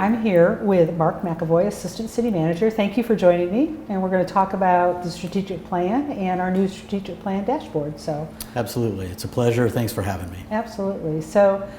I'm here with Mark McAvoy, Assistant City Manager. Thank you for joining me, and we're going to talk about the strategic plan and our new strategic plan dashboard. Absolutely, it's a pleasure. Thanks for having me. Absolutely. So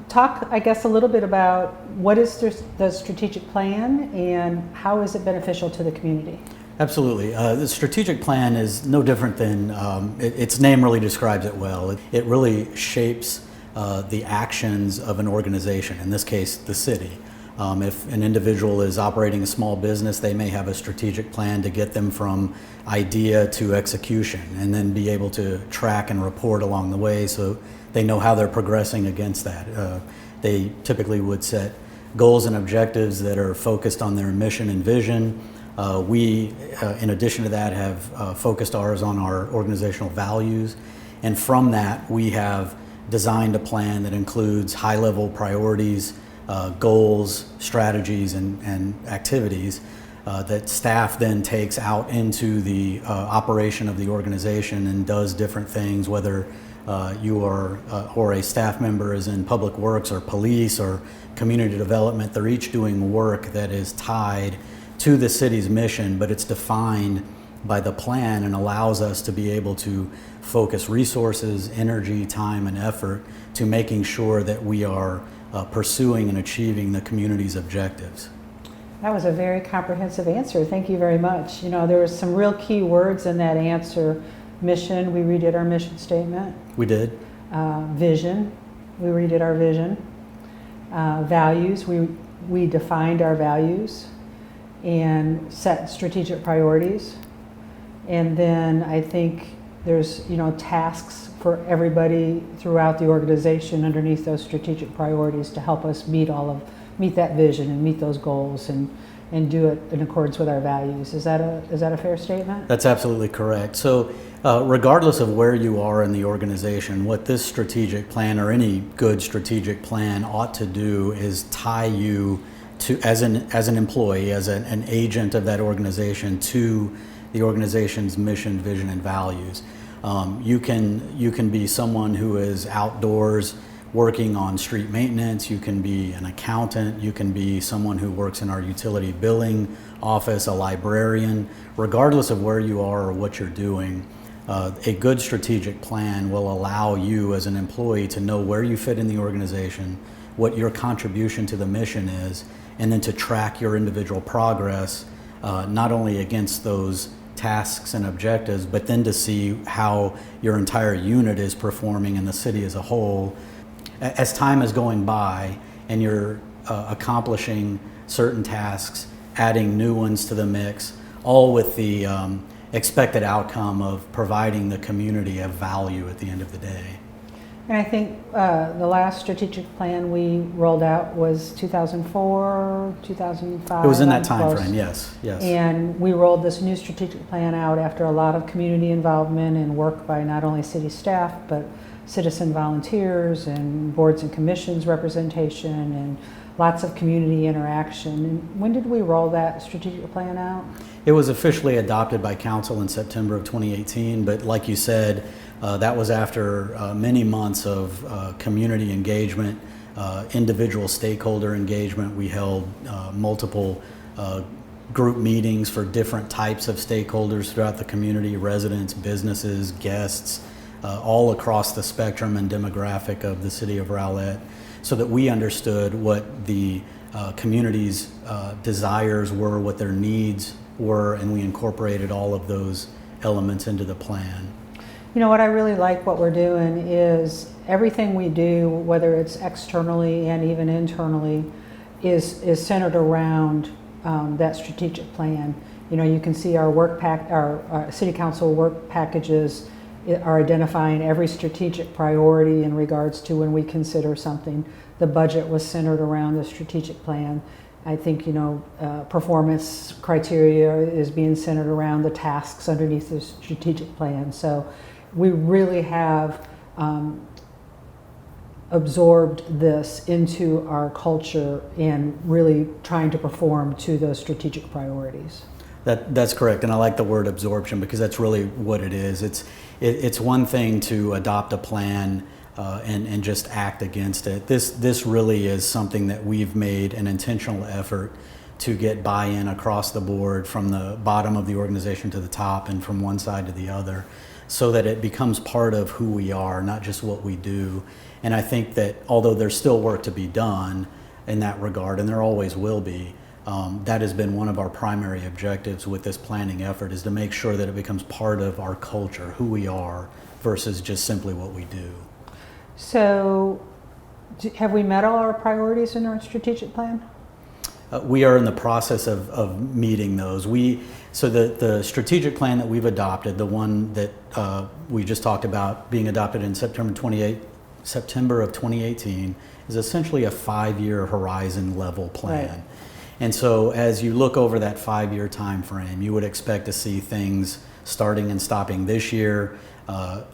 talk, I guess, a little bit about what is the strategic plan and how is it beneficial to the community? Absolutely. The strategic plan is no different than, its name really describes it well. It really shapes the actions of an organization, in this case, the city. If an individual is operating a small business, they may have a strategic plan to get them from idea to execution and then be able to track and report along the way so they know how they're progressing against that. They typically would set goals and objectives that are focused on their mission and vision. We, in addition to that, have focused ours on our organizational values. And from that, we have designed a plan that includes high-level priorities, goals, strategies, and activities that staff then takes out into the operation of the organization and does different things, whether you are or a staff member is in public works or police or community development. They're each doing work that is tied to the city's mission, but it's defined by the plan and allows us to be able to focus resources, energy, time, and effort to making sure that we are pursuing and achieving the community's objectives. That was a very comprehensive answer. Thank you very much. You know, there were some real key words in that answer. Mission, we redid our mission statement. We did. Vision, we redid our vision. Values, we defined our values and set strategic priorities. And then I think there's, tasks for everybody throughout the organization underneath those strategic priorities to help us meet that vision and meet those goals and do it in accordance with our values. Is that a fair statement? That's absolutely correct. So regardless of where you are in the organization, what this strategic plan or any good strategic plan ought to do is tie you to, as an employee, as an agent of that organization, to the organization's mission, vision, and values. You can be someone who is outdoors working on street maintenance. You can be an accountant. You can be someone who works in our utility billing office, a librarian. Regardless of where you are or what you're doing, a good strategic plan will allow you as an employee to know where you fit in the organization, what your contribution to the mission is, and then to track your individual progress, not only against those tasks and objectives, but then to see how your entire unit is performing and the city as a whole. As time is going by and you're accomplishing certain tasks, adding new ones to the mix, all with the expected outcome of providing the community a value at the end of the day. And I think the last strategic plan we rolled out was 2004, 2005. It was in that time frame, yes. And we rolled this new strategic plan out after a lot of community involvement and work by not only city staff, but citizen volunteers and boards and commissions representation and lots of community interaction. And when did we roll that strategic plan out? It was officially adopted by council in September of 2018, but like you said, that was after many months of community engagement, individual stakeholder engagement. We held multiple group meetings for different types of stakeholders throughout the community, residents, businesses, guests, all across the spectrum and demographic of the city of Rowlett, so that we understood what the community's desires were, what their needs were, and we incorporated all of those elements into the plan. You know, what I really like what we're doing is everything we do, whether it's externally and even internally, is centered around that strategic plan. You know, you can see our city council work packages are identifying every strategic priority in regards to when we consider something. The budget was centered around the strategic plan. I think, performance criteria is being centered around the tasks underneath the strategic plan. So we really have absorbed this into our culture and really trying to perform to those strategic priorities. That's correct, and I like the word absorption because that's really what it is. It's one thing to adopt a plan and just act against it. This really is something that we've made an intentional effort to get buy-in across the board, from the bottom of the organization to the top and from one side to the other, so that it becomes part of who we are, not just what we do. And I think that although there's still work to be done in that regard, and there always will be, that has been one of our primary objectives with this planning effort, is to make sure that it becomes part of our culture, who we are, versus just simply what we do. So, have we met all our priorities in our strategic plan? We are in the process of meeting those. So the strategic plan that we've adopted, the one that we just talked about being adopted in September of 2018, is essentially a 5-year horizon level plan. Right. And so as you look over that 5-year time frame, you would expect to see things starting and stopping this year,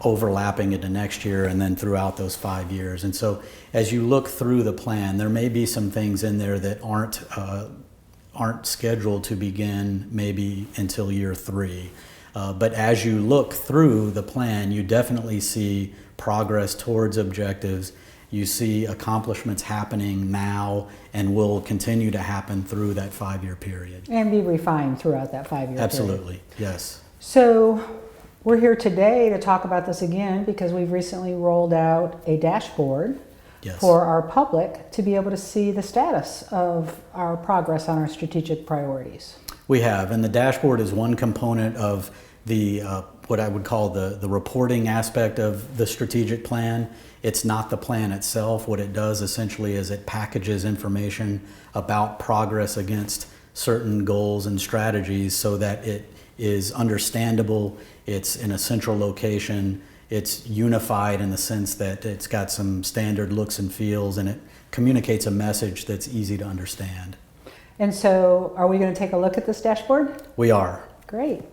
overlapping into next year, and then throughout those 5 years. And so as you look through the plan, there may be some things in there that aren't scheduled to begin maybe until year 3. But as you look through the plan, you definitely see progress towards objectives. You see accomplishments happening now and will continue to happen through that 5-year period. And be refined throughout that 5-year period. Absolutely, yes. So we're here today to talk about this again because we've recently rolled out a dashboard for our public to be able to see the status of our progress on our strategic priorities. We have, and the dashboard is one component of the what I would call the reporting aspect of the strategic plan. It's not the plan itself. What it does essentially is it packages information about progress against certain goals and strategies so that it is understandable, it's in a central location, it's unified in the sense that it's got some standard looks and feels, and it communicates a message that's easy to understand. And so are we going to take a look at this dashboard? We are. Great.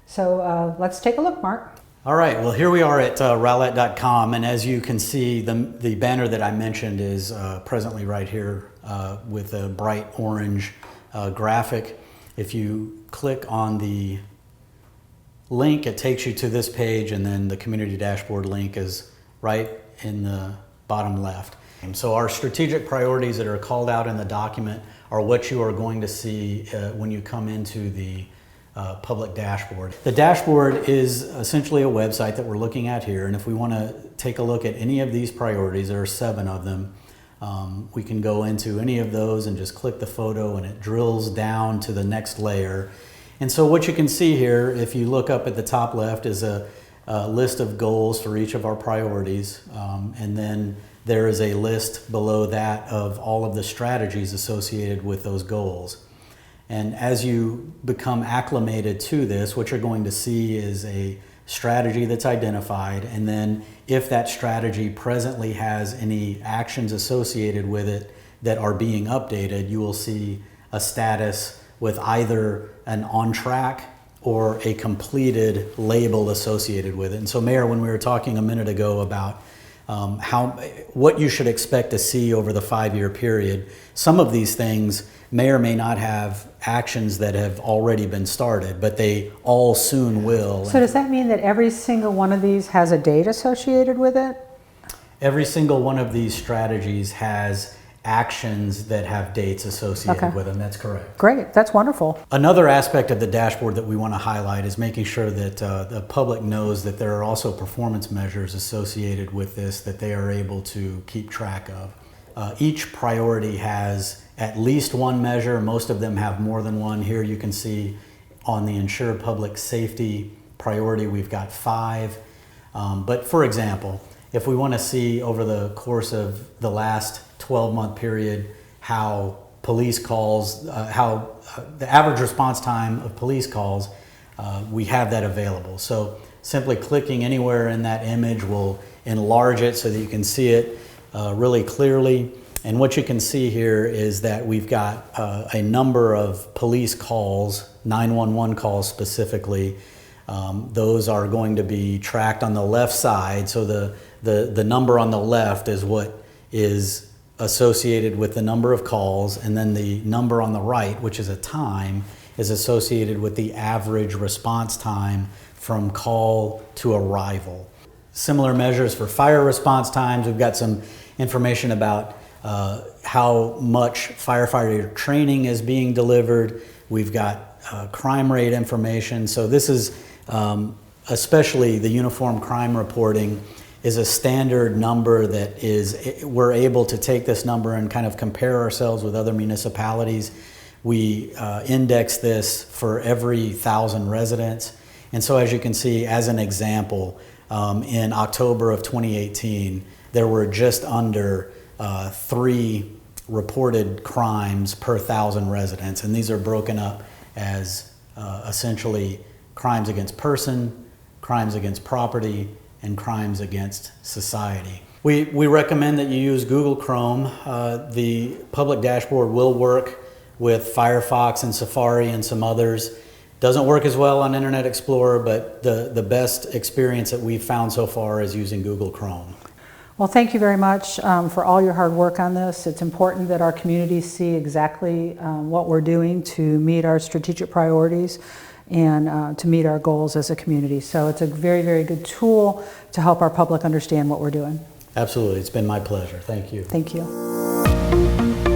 So let's take a look, Mark. All right, well, here we are at Rowlett.com, and as you can see, the banner that I mentioned is presently right here with a bright orange graphic. If you click on the link, it takes you to this page, and then the community dashboard link is right in the bottom left. And so our strategic priorities that are called out in the document are what you are going to see when you come into the public dashboard. The dashboard is essentially a website that we're looking at here, and if we want to take a look at any of these priorities, there are 7 of them, we can go into any of those and just click the photo, and it drills down to the next layer. And so what you can see here, if you look up at the top left, is a list of goals for each of our priorities, and then there is a list below that of all of the strategies associated with those goals. And as you become acclimated to this, what you're going to see is a strategy that's identified, and then if that strategy presently has any actions associated with it that are being updated, you will see a status with either an on track or a completed label associated with it. And so, Mayor, when we were talking a minute ago about what you should expect to see over the 5-year period, some of these things may or may not have actions that have already been started, but they all soon will. So does that mean that every single one of these has a date associated with it? Every single one of these strategies has actions that have dates associated with them. That's correct. Great, that's wonderful. Another aspect of the dashboard that we want to highlight is making sure that the public knows that there are also performance measures associated with this that they are able to keep track of. Each priority has at least one measure. Most of them have more than one. Here you can see on the ensure public safety priority, we've got 5. But for example, if we want to see over the course of the last 12-month period how police calls, the average response time of police calls, we have that available. So simply clicking anywhere in that image will enlarge it so that you can see it really clearly. And what you can see here is that we've got a number of police calls, 911 calls specifically. Those are going to be tracked on the left side. So the number on the left is what is associated with the number of calls, and then the number on the right, which is a time, is associated with the average response time from call to arrival. similar measures for fire response times. We've got some information about how much firefighter training is being delivered. We've got crime rate information. So this is especially the uniform crime reporting is a standard number that we're able to take this number and kind of compare ourselves with other municipalities. We index this for every 1,000 residents. And so as you can see, as an example, in October of 2018, there were just under 3 reported crimes per 1,000 residents. And these are broken up as essentially crimes against person, crimes against property, and crimes against society. We recommend that you use Google Chrome. The public dashboard will work with Firefox and Safari and some others. Doesn't work as well on Internet Explorer, but the best experience that we've found so far is using Google Chrome. Well, thank you very much for all your hard work on this. It's important that our communities see exactly what we're doing to meet our strategic priorities and to meet our goals as a community. So it's a very, very good tool to help our public understand what we're doing. Absolutely. It's been my pleasure. Thank you. Thank you.